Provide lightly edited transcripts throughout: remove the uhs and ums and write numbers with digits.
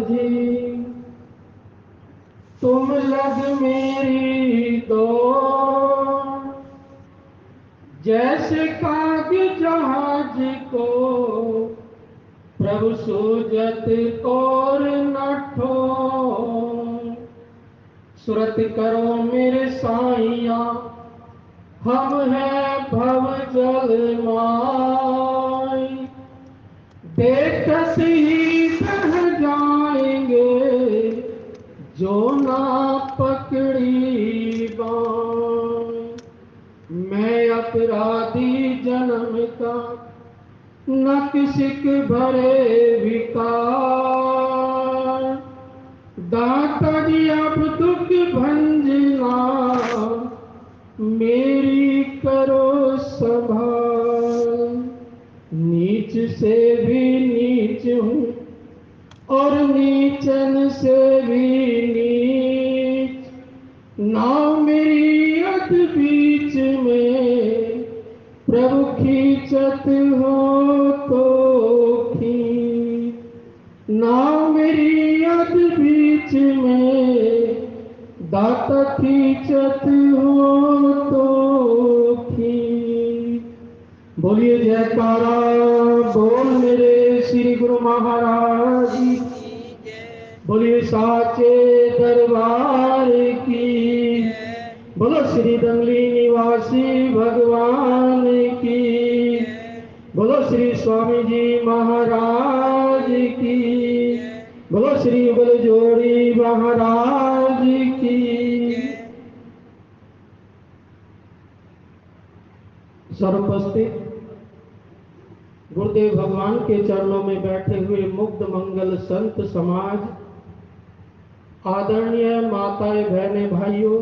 जी, तुम लग मेरी दो, जैसे काग जहाज को प्रभु सूजत और न ठोर। सुरत करो मेरे साइया, हम हैं भव जल माई, देखत ही बह जाएंगे जो ना पकड़ी बाई। मैं अपराधी जन्म का, न किसिक भरे विकार, दाता जी अब दुख भंजना, मेरी करो संभाल। नीच से भी नीच हूँ और नीचन से भी नीच, नाव मेरी अध बीच में, प्रभु खींचत हो तो खींच। नाव मेरी अध बीच में, दाता खींचत हो तो खींच। बोलिए जयकारा बोल मेरे श्री गुरु महाराज जी, बोलिए साचे दरबार की, बोलो श्री दंगली निवासी भगवान की, बोलो श्री स्वामी जी महाराज की, बोलो श्री बलजोड़ी महाराज की। सर्वोपस्थित गुरुदेव भगवान के चरणों में बैठे हुए मुग्ध मंगल संत समाज, आदरणीय माताएं बहनें भाइयों,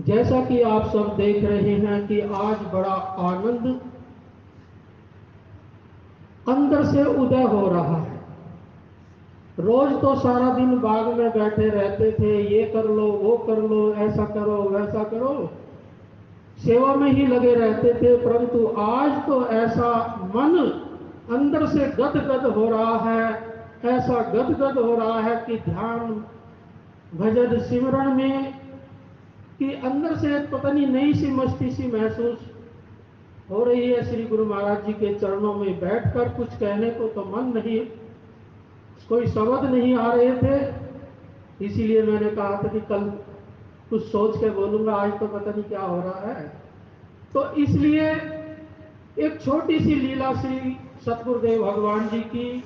जैसा कि आप सब देख रहे हैं कि आज बड़ा आनंद अंदर से उदय हो रहा है। रोज तो सारा दिन बाग में बैठे रहते थे, ये कर लो वो कर लो, ऐसा करो वैसा करो, सेवा में ही लगे रहते थे, परंतु आज तो ऐसा मन अंदर से गदगद हो रहा है, ऐसा गदगद हो रहा है कि ध्यान भजन सिमरण में कि अंदर से पता नहीं नई सी मस्ती सी महसूस हो रही है। श्री गुरु महाराज जी के चरणों में बैठकर कुछ कहने को तो मन नहीं, कोई शब्द नहीं आ रहे थे, इसीलिए मैंने कहा था कि कल कुछ सोच के बोलूंगा, आज तो पता नहीं क्या हो रहा है। तो इसलिए एक छोटी सी लीला श्री सतगुरुदेव भगवान जी की,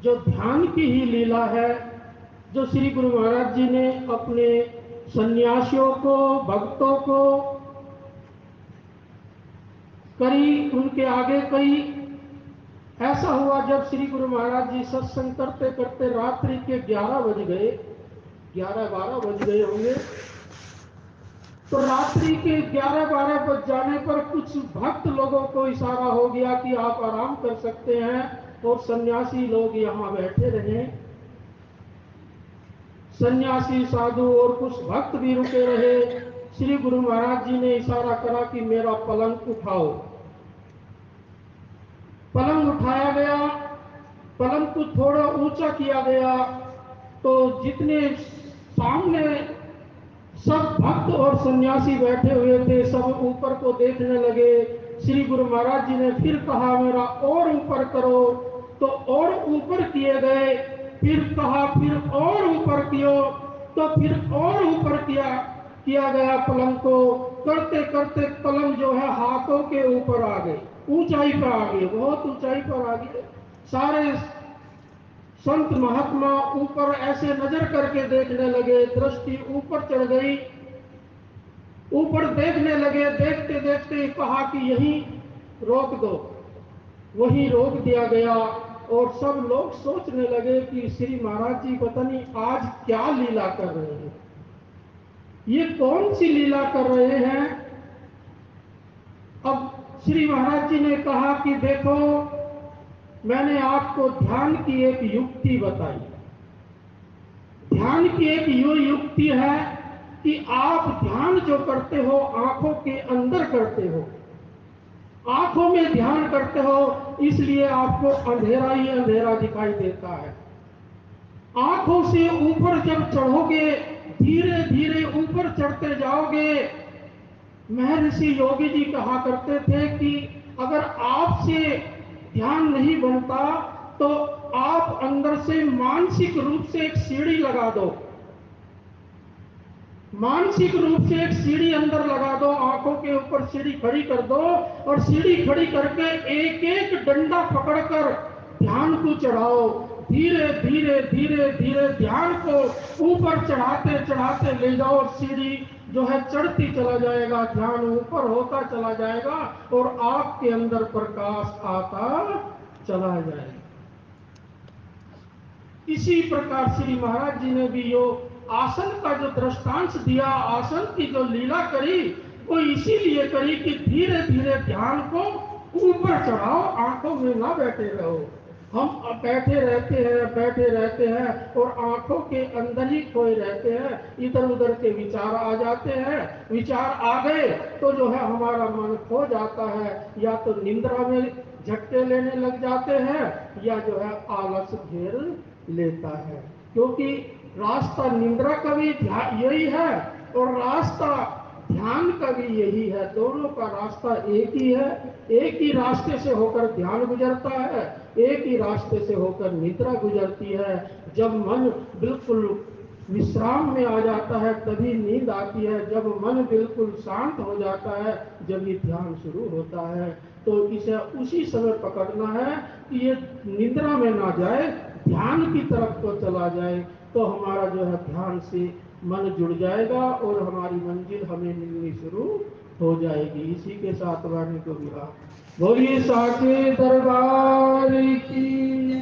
जो ध्यान की ही लीला है, जो श्री गुरु महाराज जी ने अपने सन्यासियों को, भक्तों को करी, उनके आगे कई। ऐसा हुआ जब श्री गुरु महाराज जी सत्संग करते करते रात्रि के 11 बज गए, 11-12 बज गए होंगे, तो रात्रि के 11-12 बज जाने पर कुछ भक्त लोगों को इशारा हो गया कि आप आराम कर सकते हैं और सन्यासी लोग यहाँ बैठे रहे। सन्यासी साधु और कुछ भक्त भी रुके रहे। श्री गुरु महाराज जी ने इशारा करा कि मेरा पलंग उठाओ। पलंग उठाया गया, पलंग को थोड़ा ऊंचा किया गया, तो जितने सामने सब भक्त और सन्यासी बैठे हुए थे, सब ऊपर को देखने लगे। श्री गुरु महाराज जी ने फिर कहा मेरा और ऊपर करो, तो और ऊपर किए गए। फिर कहा फिर और ऊपर कियो, तो फिर और ऊपर किया गया पलंग को। करते करते पलंग जो है हाथों के ऊपर आ गई, ऊंचाई पर आ गई, बहुत ऊंचाई पर आ गई। सारे संत महात्मा ऊपर ऐसे नजर करके देखने लगे, दृष्टि ऊपर चढ़ गई, ऊपर देखने लगे। देखते देखते कहा कि यहीं रोक दो, वहीं रोक दिया गया। और सब लोग सोचने लगे कि श्री महाराज जी पता नहीं आज क्या लीला कर रहे हैं, ये कौन सी लीला कर रहे हैं। अब श्री महाराज जी ने कहा कि देखो, मैंने आपको ध्यान की एक युक्ति बताई। ध्यान की एक यो युक्ति है कि आप ध्यान जो करते हो आंखों के अंदर करते हो, आंखों में ध्यान करते हो इसलिए आपको अंधेरा ही अंधेरा दिखाई देता है। आंखों से ऊपर जब चढ़ोगे, धीरे धीरे ऊपर चढ़ते जाओगे। महर्षि योगी जी कहा करते थे कि अगर आपसे ध्यान नहीं बनता तो आप अंदर से मानसिक रूप से एक सीढ़ी लगा दो, मानसिक रूप से एक सीढ़ी अंदर लगा दो, आंखों के ऊपर सीढ़ी खड़ी कर दो और सीढ़ी खड़ी करके एक एक डंडा पकड़कर ध्यान को चढ़ाओ। धीरे धीरे धीरे धीरे ध्यान को ऊपर चढ़ाते चढ़ाते ले जाओ, सीढ़ी जो है चढ़ती चला जाएगा, ध्यान ऊपर होता चला जाएगा और आपके अंदर प्रकाश आता चला जाएगा। इसी प्रकार श्री महाराज जी ने भी यो आसन का जो दृष्टांत दिया, आसन की जो लीला करी, वो इसीलिए करी कि धीरे धीरे ध्यान को ऊपर चढ़ाओ, आंखों में ना बैठे रहो। हम बैठे रहते हैं और आंखों के अंदर ही खोए रहते हैं, इधर उधर के विचार आ जाते हैं। विचार आ गए तो जो है हमारा मन खो जाता है, या तो निंद्रा में झटके लेने लग जाते हैं या जो है आलस घेर लेता है। क्योंकि रास्ता निंद्रा का भी यही है और रास्ता ध्यान का भी यही है, दोनों का रास्ता एक ही है। एक ही रास्ते से होकर ध्यान गुजरता है, एक ही रास्ते से होकर निद्रा गुजरती है। जब मन बिल्कुल विश्राम में आ जाता है तभी नींद आती है, जब मन बिल्कुल शांत हो जाता है जब ये ध्यान शुरू होता है। तो इसे उसी समय पकड़ना है कि ये निद्रा में ना जाए, ध्यान की तरफ को चला जाए, तो हमारा जो है ध्यान से मन जुड़ जाएगा और हमारी मंजिल हमें मिलनी शुरू हो जाएगी। इसी के साथ वाणी को विराम। बोलिए साके दरबार की।